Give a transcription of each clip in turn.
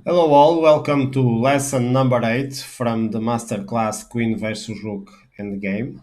Hello all, welcome to lesson number 8 from the masterclass Queen vs Rook Endgame.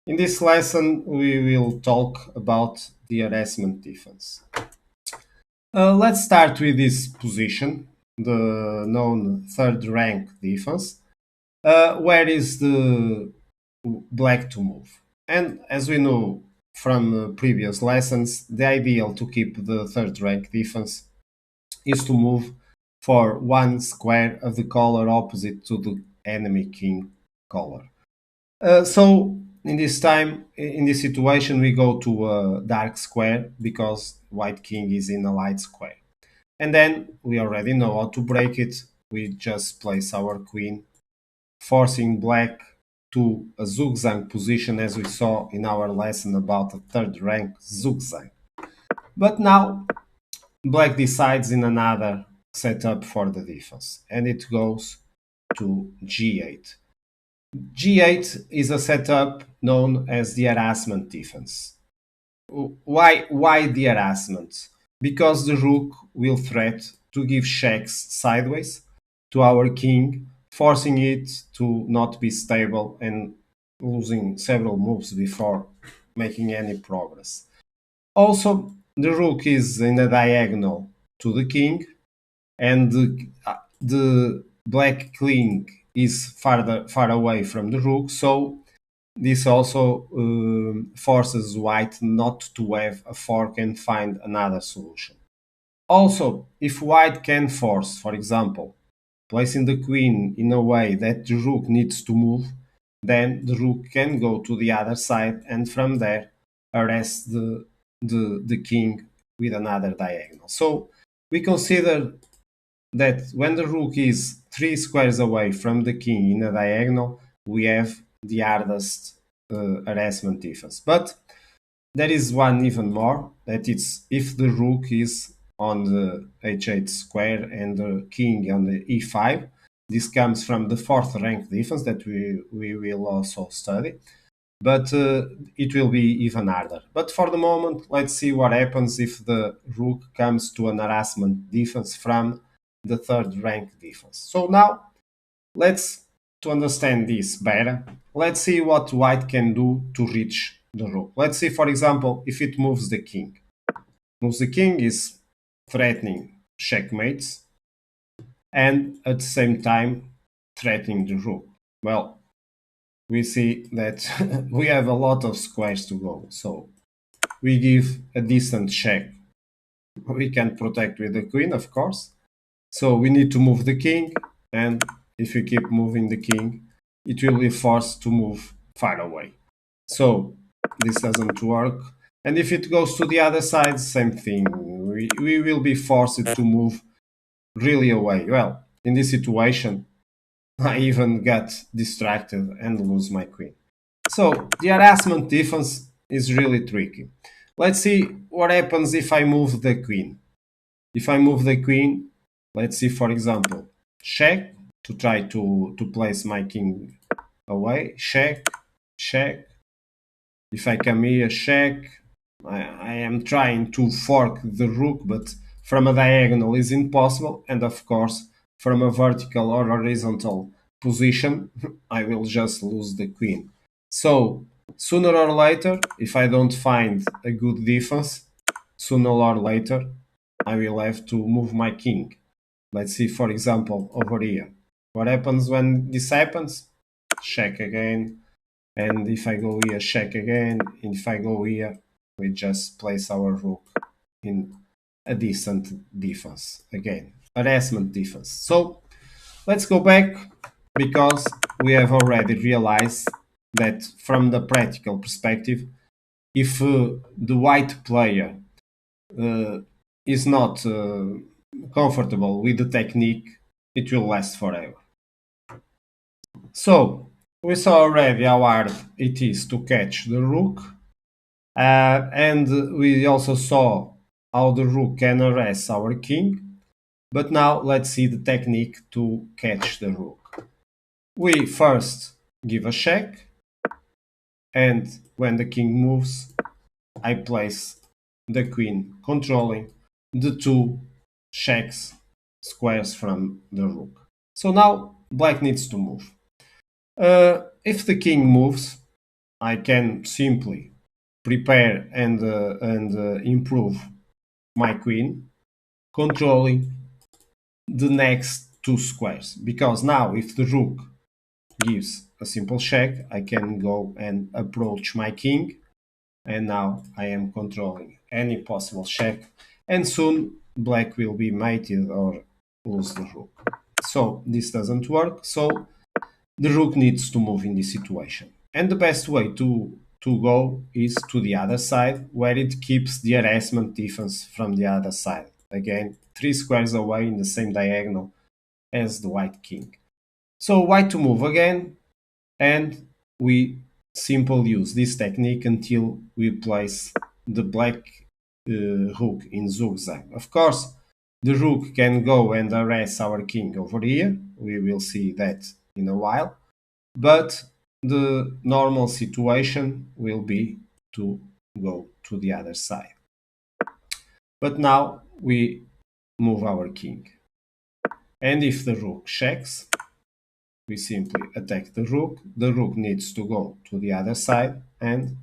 In this lesson we will talk about the harassment defense. Let's start with this position, the known third rank defense. Where is the black to move? And as we know from previous lessons, the ideal to keep the third rank defense is to move for one square of the color opposite to the enemy king color. So in this situation, we go to a dark square because white king is in a light square. And then we already know how to break it. We just place our queen, forcing black to a Zugzwang position as we saw in our lesson about the third rank Zugzwang. But now black decides in another setup for the defense, and it goes to g8. G8 is a setup known as the harassment defense. Why the harassment? Because the rook will threat to give checks sideways to our king, forcing it to not be stable and losing several moves before making any progress. Also, the rook is in a diagonal to the king, and the black king is far away from the rook, so this also forces white not to have a fork and find another solution. Also, if white can force, for example, placing the queen in a way that the rook needs to move, then the rook can go to the other side and from there harass the king with another diagonal. So we consider that when the rook is 3 squares away from the king in a diagonal, we have the hardest harassment defense. But there is one even more, that it's if the rook is on the h8 square and the king on the e5. This comes from the fourth rank defense that we will also study, but it will be even harder. But for the moment, let's see what happens if the rook comes to an harassment defense from the third rank defense. So now let's to understand this better. Let's see what white can do to reach the rook. Let's see, for example, if it moves the king. Moves the king is threatening checkmates and at the same time threatening the rook. Well, we see that we have a lot of squares to go. So we give a decent check. We can protect with the queen, of course. So we need to move the king, and if we keep moving the king, it will be forced to move far away. So this doesn't work. And if it goes to the other side, same thing. We will be forced to move really away. Well, in this situation, I even got distracted and lose my queen. So the harassment defense is really tricky. Let's see what happens if I move the queen. If I move the queen, let's see, for example, check to try to place my king away. Check, check. If I come here, check. I am trying to fork the rook, but from a diagonal is impossible. And of course, from a vertical or horizontal position, I will just lose the queen. So sooner or later, if I don't find a good defense, sooner or later, I will have to move my king. Let's see, for example, over here. What happens when this happens? Check again. And if I go here, check again. And if I go here, we just place our rook in a decent defense. Again, harassment defense. So let's go back because we have already realized that from the practical perspective, if the white player uh, is not comfortable with the technique, it will last forever. So we saw already how hard it is to catch the rook, and we also saw how the rook can harass our king. But now let's see the technique to catch the rook. We first give a check, and when the king moves, I place the queen controlling the two checks squares from the rook. So now black needs to move. If the king moves, I can simply prepare and improve my queen, controlling the next two squares. Because now if the rook gives a simple check, I can go and approach my king, and now I am controlling any possible check, and soon black will be mated or lose the rook. So this doesn't work, so the rook needs to move in this situation. And the best way to go is to the other side, where it keeps the harassment defense from the other side. Again, 3 squares away in the same diagonal as the white king. So white to move again, and we simply use this technique until we place the black rook in zugzwang. Of course, the rook can go and harass our king over here. We will see that in a while. But the normal situation will be to go to the other side. But now we move our king. And if the rook checks, we simply attack the rook. The rook needs to go to the other side, and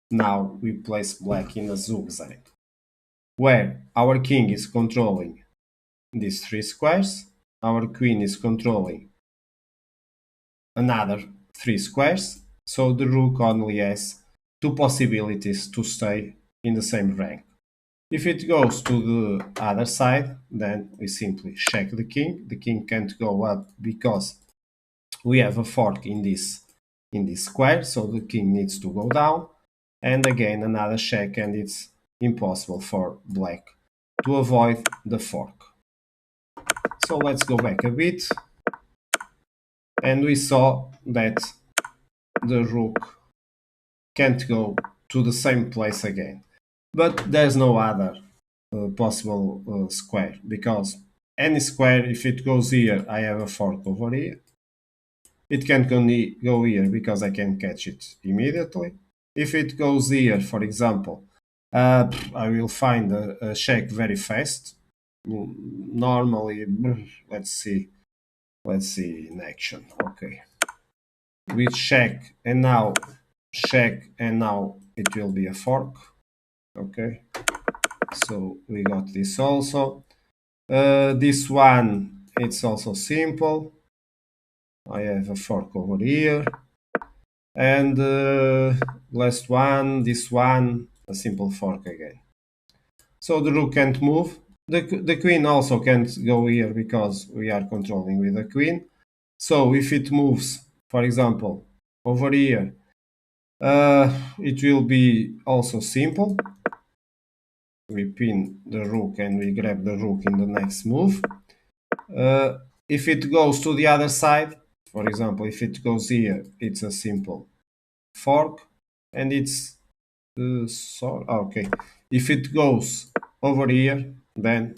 now we place black in a zugzwang, where our king is controlling these 3 squares, our queen is controlling another 3 squares, so the rook only has 2 possibilities to stay in the same rank. If it goes to the other side, then we simply check the king. The king can't go up because we have a fork in this square, so the king needs to go down, and again another check, and it's impossible for black to avoid the fork. So let's go back a bit, and we saw that the rook can't go to the same place again, but there's no other possible square, because any square, if it goes here, I have a fork over here. It can go here because I can catch it immediately. If it goes here, for example, I will find a check very fast. Normally, let's see in action. Okay, we check and now it will be a fork. Okay, so we got this also. This one, it's also simple. I have a fork over here. And last one, this one, a simple fork again. So the rook can't move. The queen also can't go here because we are controlling with the queen. So if it moves, for example, over here, it will be also simple. We pin the rook and we grab the rook in the next move. If it goes to the other side, for example, if it goes here, it's a simple fork, and it's okay. If it goes over here, then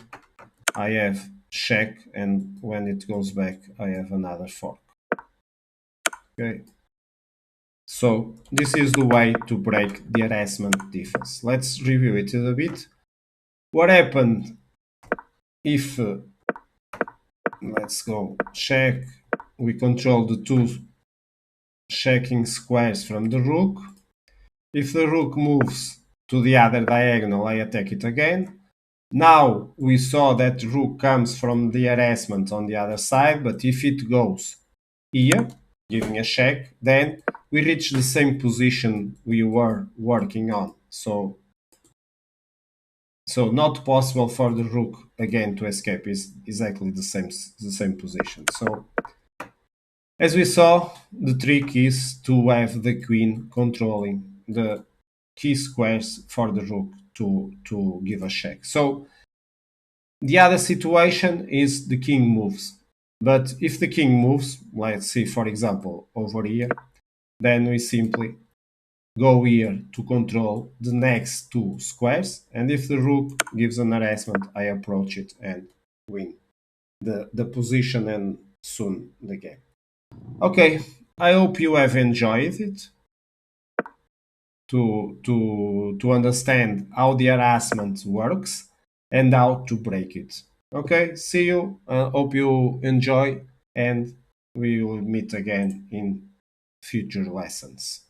I have check, and when it goes back, I have another fork. Okay. So this is the way to break the harassment defense. Let's review it a bit. What happened if let's go check? We control the two checking squares from the rook. If the rook moves to the other diagonal, I attack it again. Now we saw that rook comes from the harassment on the other side, but if it goes here, giving a check, then we reach the same position we were working on. So not possible for the rook again to escape, is exactly the same position. So as we saw, the trick is to have the queen controlling the key squares for the rook to give a check. So the other situation is the king moves. But if the king moves, let's see, for example, over here, then we simply go here to control the next two squares. And if the rook gives an harassment, I approach it and win the position and soon the game. Okay, I hope you have enjoyed it to understand how the harassment works and how to break it. Okay, see you. Hope you enjoy, and we will meet again in future lessons.